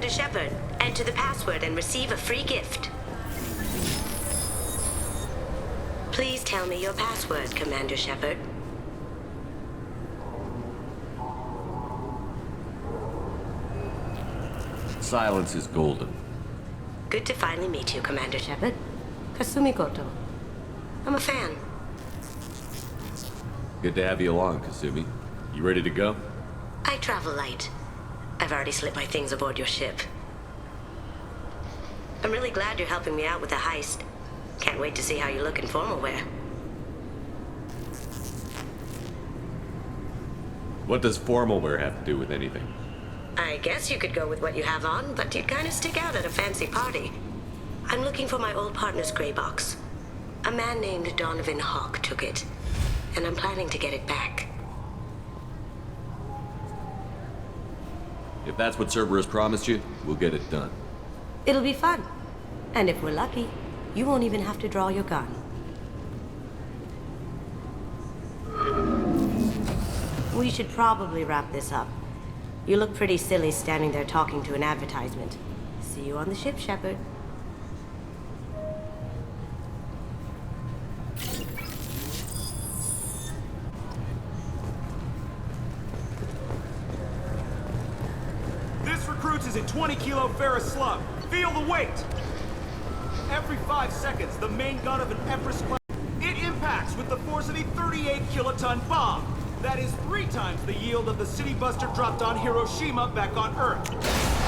Commander Shepard. Enter the password and receive a free gift. Please tell me your password, Commander Shepard. Silence is golden. Good to finally meet you, Commander Shepard. Kasumi Koto. I'm a fan. Good to have you along, Kasumi. You ready to go? I travel light. I've already slipped my things aboard your ship. I'm really glad you're helping me out with the heist. Can't wait to see how you look in formal wear. What does formal wear have to do with anything? I guess you could go with what you have on, but you'd kind of stick out at a fancy party. I'm looking for my old partner's gray box. A man named Donovan Hawk took it, and I'm planning to get it back. If that's what Cerberus promised you, we'll get it done. It'll be fun. And if we're lucky, you won't even have to draw your gun. We should probably wrap this up. You look pretty silly standing there talking to an advertisement. See you on the ship, Shepard. This recruits is a 20-kilo ferrous slug. Feel the weight! Every 5 seconds, the main gun of an Empress class... It impacts with the force of a 38-kiloton bomb. That is 3 times the yield of the city buster dropped on Hiroshima back on Earth.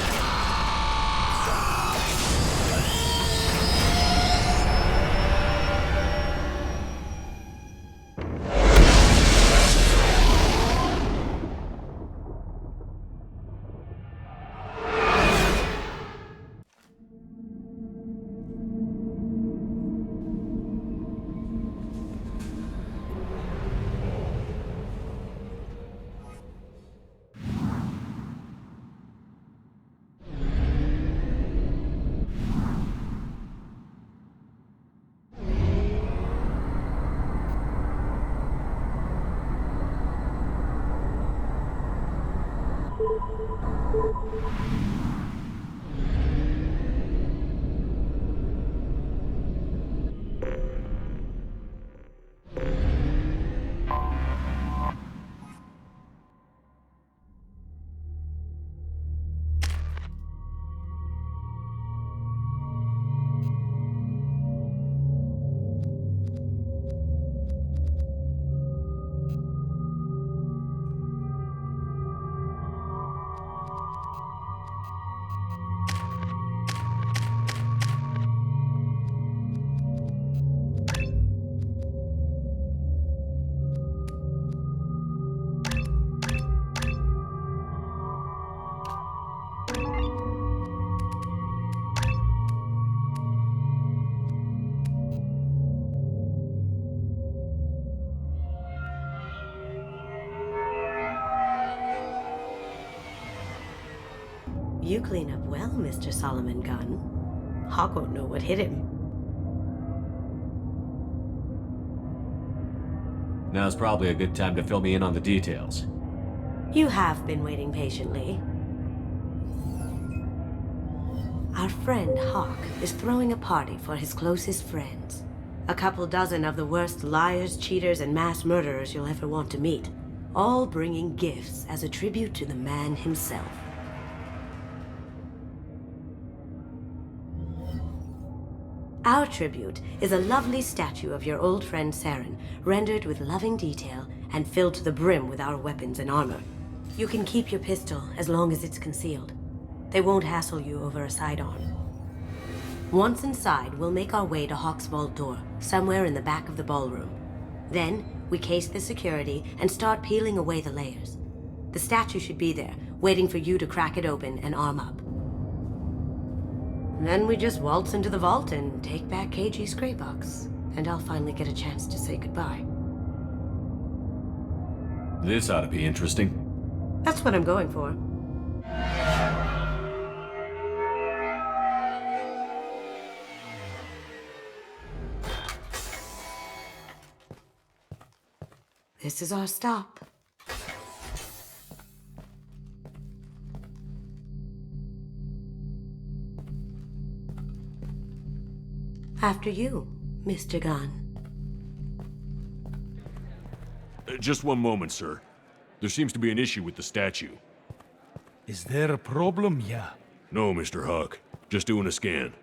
You clean up well, Mr. Solomon Gunn. Hawk won't know what hit him. Now's probably a good time to fill me in on the details. You have been waiting patiently. Our friend Hawk is throwing a party for his closest friends. A couple dozen of the worst liars, cheaters, and mass murderers you'll ever want to meet. All bringing gifts as a tribute to the man himself. Our tribute is a lovely statue of your old friend Saren, rendered with loving detail and filled to the brim with our weapons and armor. You can keep your pistol as long as it's concealed. They won't hassle you over a sidearm. Once inside, we'll make our way to Hawk's vault door, somewhere in the back of the ballroom. Then, we case the security and start peeling away the layers. The statue should be there, waiting for you to crack it open and arm up. Then we just waltz into the vault and take back KG's gray box. And I'll finally get a chance to say goodbye. This ought to be interesting. That's what I'm going for. This is our stop. After you, Mr. Gunn. Just one moment, sir. There seems to be an issue with the statue. Is there a problem here? No, Mr. Huck. Just doing a scan.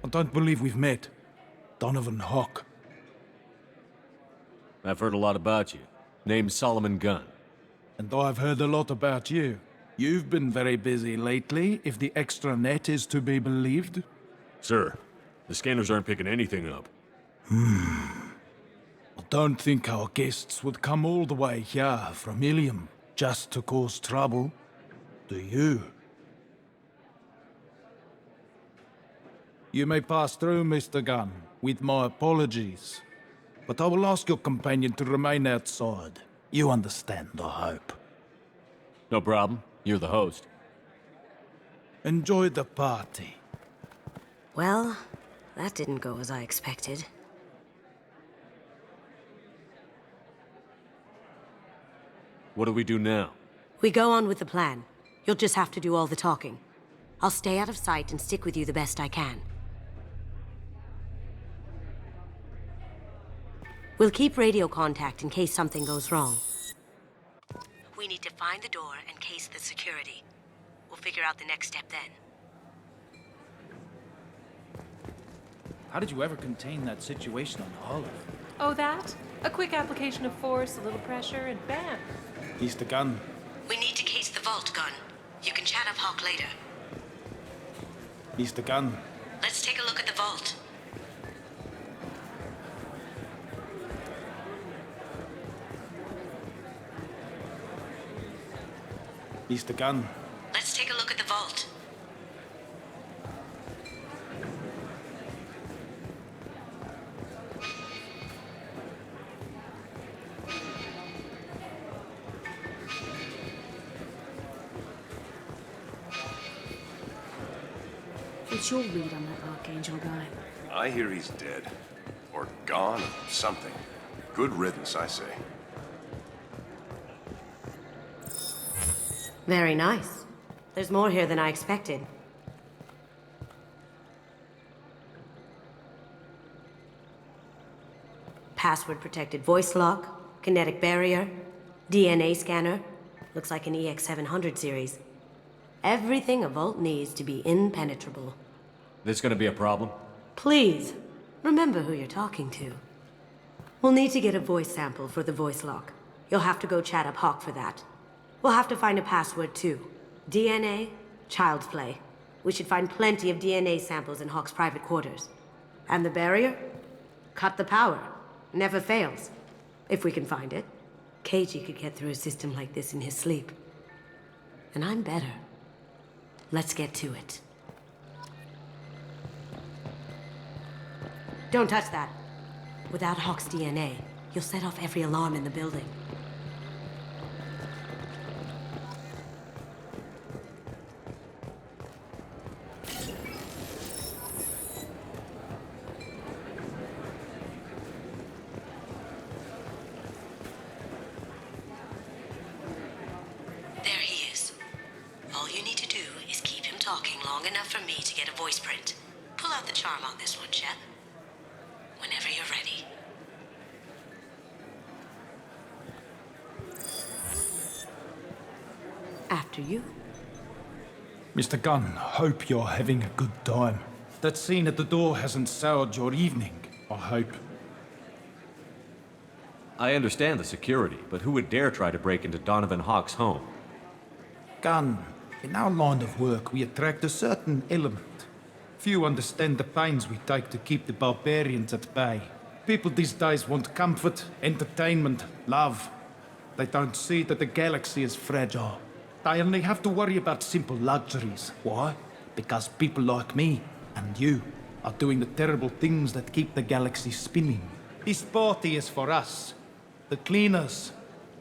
I don't believe we've met. Donovan Hawk. I've heard a lot about you. Name's Solomon Gunn. And I've heard a lot about you. You've been very busy lately, if the extra net is to be believed. Sir, the scanners aren't picking anything up. I don't think our guests would come all the way here from Ilium just to cause trouble. Do you? You may pass through, Mr. Gunn, with my apologies. But I will ask your companion to remain outside. You understand, I hope. No problem. You're the host. Enjoy the party. Well, that didn't go as I expected. What do we do now? We go on with the plan. You'll just have to do all the talking. I'll stay out of sight and stick with you the best I can. We'll keep radio contact in case something goes wrong. We need to find the door and case the security. We'll figure out the next step then. How did you ever contain that situation on Olive? Oh, that? A quick application of force, a little pressure, and bam! Mr. Gunn. We need to case the vault, Gun. You can chat up Hawk later. Mr. Gunn. Let's take a look at the vault. Mr. Gunn. Let's take a look at the vault. What's your read on that Archangel guy? I hear he's dead. Or gone, or something. Good riddance, I say. Very nice. There's more here than I expected. Password-protected voice lock, kinetic barrier, DNA scanner. Looks like an EX700 series. Everything a vault needs to be impenetrable. This gonna be a problem? Please, remember who you're talking to. We'll need to get a voice sample for the voice lock. You'll have to go chat up Hawk for that. We'll have to find a password too. DNA, child's play. We should find plenty of DNA samples in Hawk's private quarters. And the barrier? Cut the power. Never fails. If we can find it. Keiji could get through a system like this in his sleep. And I'm better. Let's get to it. Don't touch that. Without Hawk's DNA, you'll set off every alarm in the building. There he is. All you need to do is keep him talking long enough for me to get a voice print. Pull out the charm on this one, Shep. Whenever you're ready. After you. Mr. Gunn, hope you're having a good time. That scene at the door hasn't soured your evening, I hope. I understand the security, but who would dare try to break into Donovan Hawk's home? Gunn, in our line of work, we attract a certain element. Few understand the pains we take to keep the barbarians at bay. People these days want comfort, entertainment, love. They don't see that the galaxy is fragile. They only have to worry about simple luxuries. Why? Because people like me and you are doing the terrible things that keep the galaxy spinning. This party is for us, the cleaners,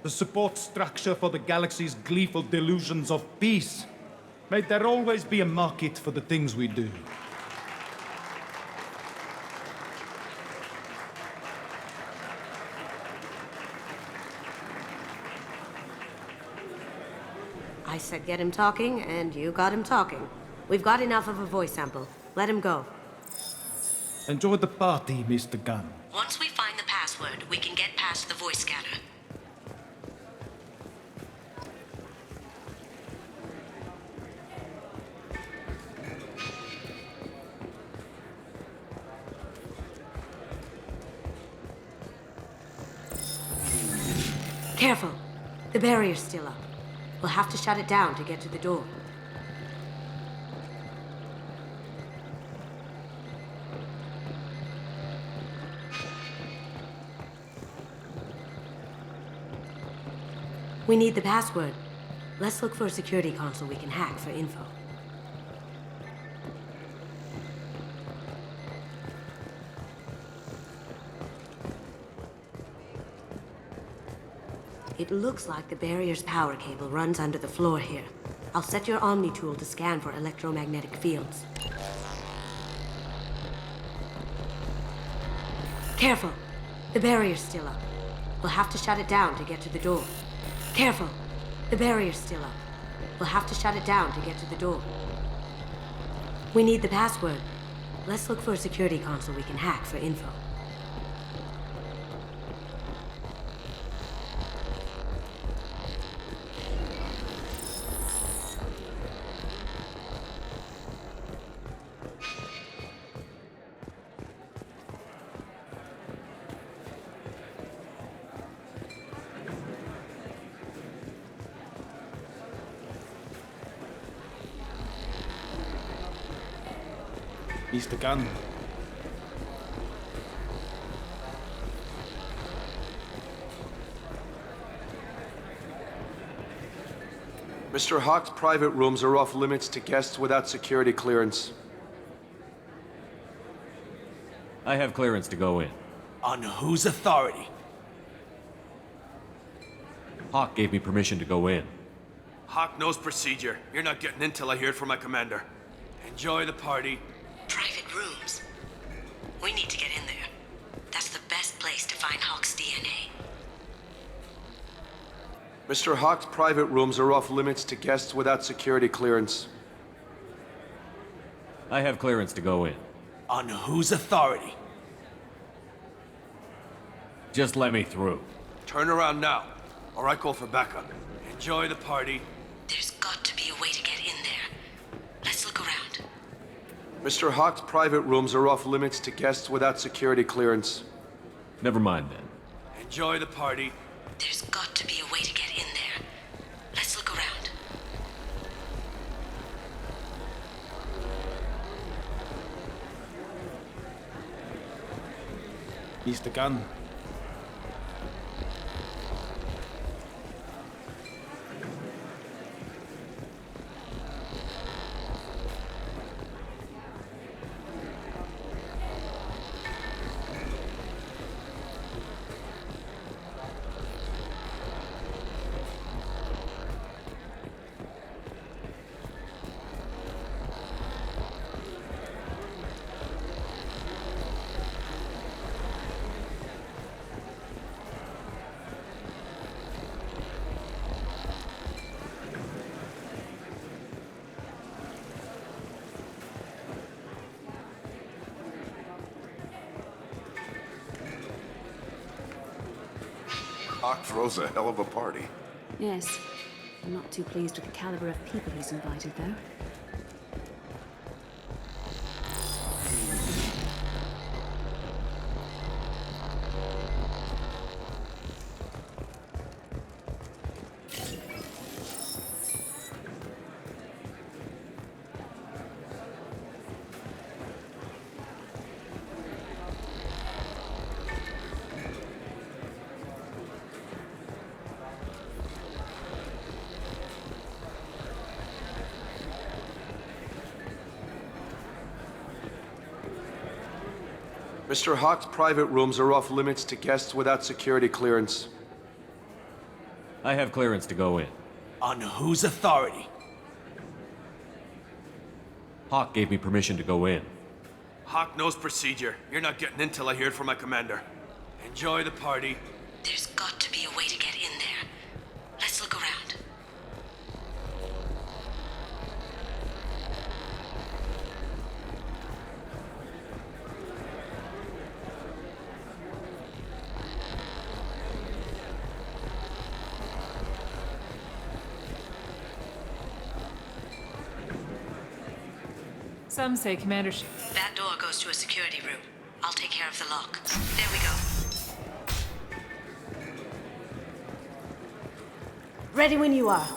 the support structure for the galaxy's gleeful delusions of peace. May there always be a market for the things we do. I said get him talking, and you got him talking. We've got enough of a voice sample. Let him go. Enjoy the party, Mr. Gunn. Once we find the password, we can get past the voice scanner. Careful! The barrier's still up. We'll have to shut it down to get to the door. We need the password. Let's look for a security console we can hack for info. It looks like the barrier's power cable runs under the floor here. I'll set your Omni tool to scan for electromagnetic fields. Careful! The barrier's still up. We'll have to shut it down to get to the door. Careful! The barrier's still up. We'll have to shut it down to get to the door. We need the password. Let's look for a security console we can hack for info. Mr. Gunn. Mr. Hawk's private rooms are off limits to guests without security clearance. I have clearance to go in. On whose authority? Hawk gave me permission to go in. Hawk knows procedure. You're not getting in till I hear it from my commander. Enjoy the party. Private rooms. We need to get in there. That's the best place to find Hawk's DNA. Mr. Hawk's private rooms are off limits to guests without security clearance. I have clearance to go in. On whose authority? Just let me through. Turn around now, or I call for backup. Enjoy the party. There's got to be a way to get in there. Let's look around. Mr. Hawk's private rooms are off limits to guests without security clearance. Never mind then. Enjoy the party. There's got to be a way to get in there. Let's look around. Mr. Gunn. Hawk throws a hell of a party. Yes. I'm not too pleased with the caliber of people he's invited, though. Mr. Hawk's private rooms are off limits to guests without security clearance. I have clearance to go in. On whose authority? Hawk gave me permission to go in. Hawk knows procedure. You're not getting in till I hear it from my commander. Enjoy the party. There's got to be a way to get in there. Let's look around. Some say Commander That door goes to a security room. I'll take care of the lock. There we go. Ready when you are.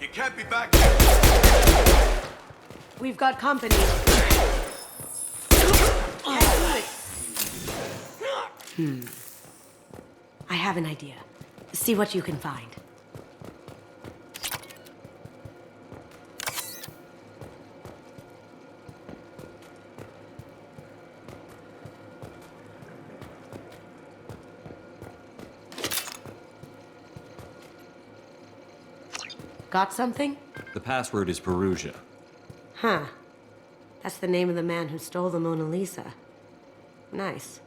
You can't be back. We've got company. I have an idea. See what you can find. Got something? The password is Perugia. Huh. That's the name of the man who stole the Mona Lisa. Nice.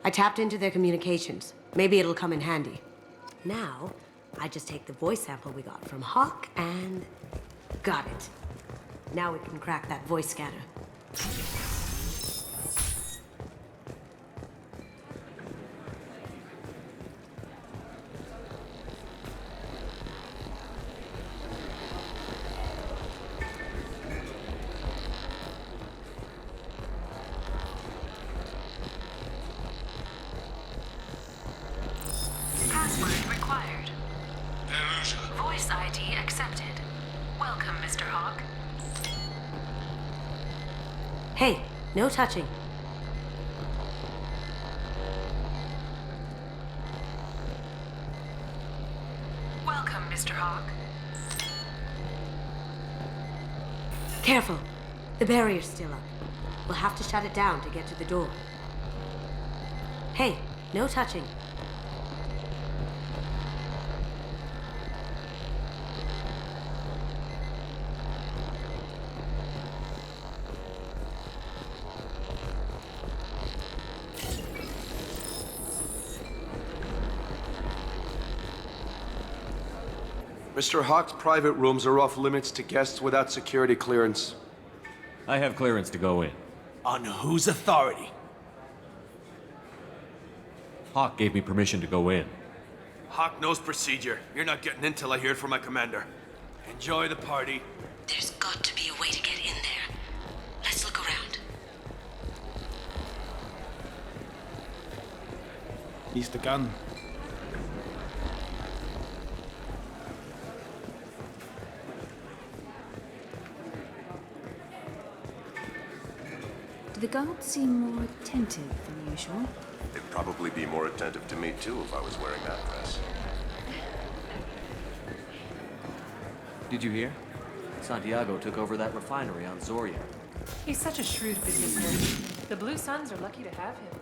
I tapped into their communications. Maybe it'll come in handy. Now, I just take the voice sample we got from Hawk and... got it. Now we can crack that voice scanner. Password required. Voice ID accepted. Welcome, Mr. Hawk. Hey, no touching. Welcome, Mr. Hawk. Careful. The barrier's still up. We'll have to shut it down to get to the door. Hey, no touching. Mr. Hawk's private rooms are off limits to guests without security clearance. I have clearance to go in. On whose authority? Hawk gave me permission to go in. Hawk knows procedure. You're not getting in till I hear it from my commander. Enjoy the party. There's got to be a way to get in there. Let's look around. He's the gun. Do the guards seem more attentive than usual? They'd probably be more attentive to me too if I was wearing that dress. Did you hear? Santiago took over that refinery on Zoria. He's such a shrewd businessman. The Blue Suns are lucky to have him.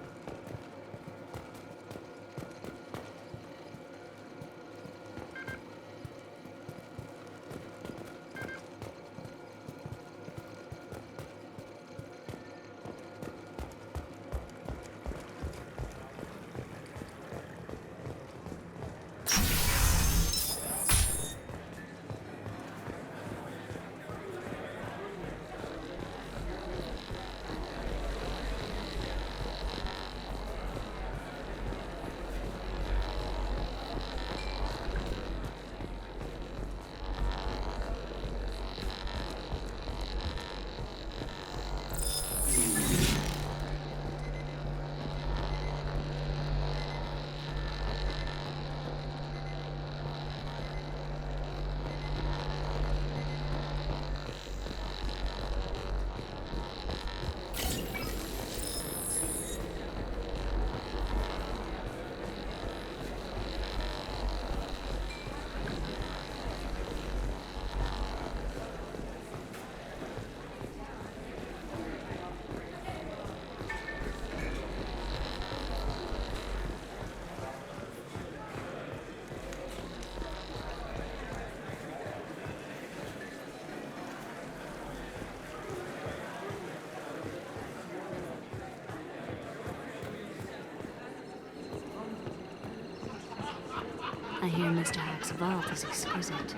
I hear Mr. Hack's vault is exquisite.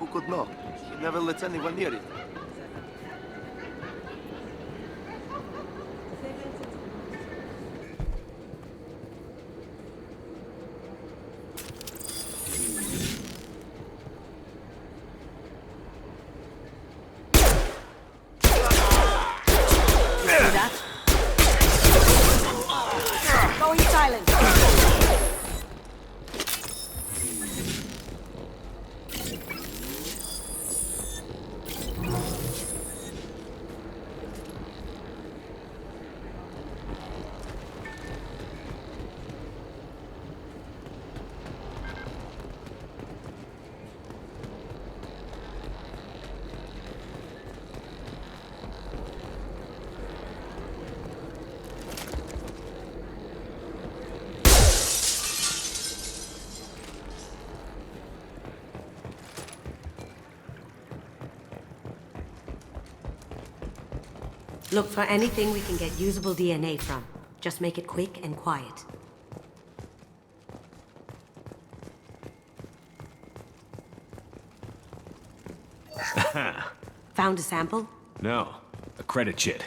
Who could know? He never lets anyone near it. Going silent. Look for anything we can get usable DNA from. Just make it quick and quiet. Found a sample? No, a credit chit.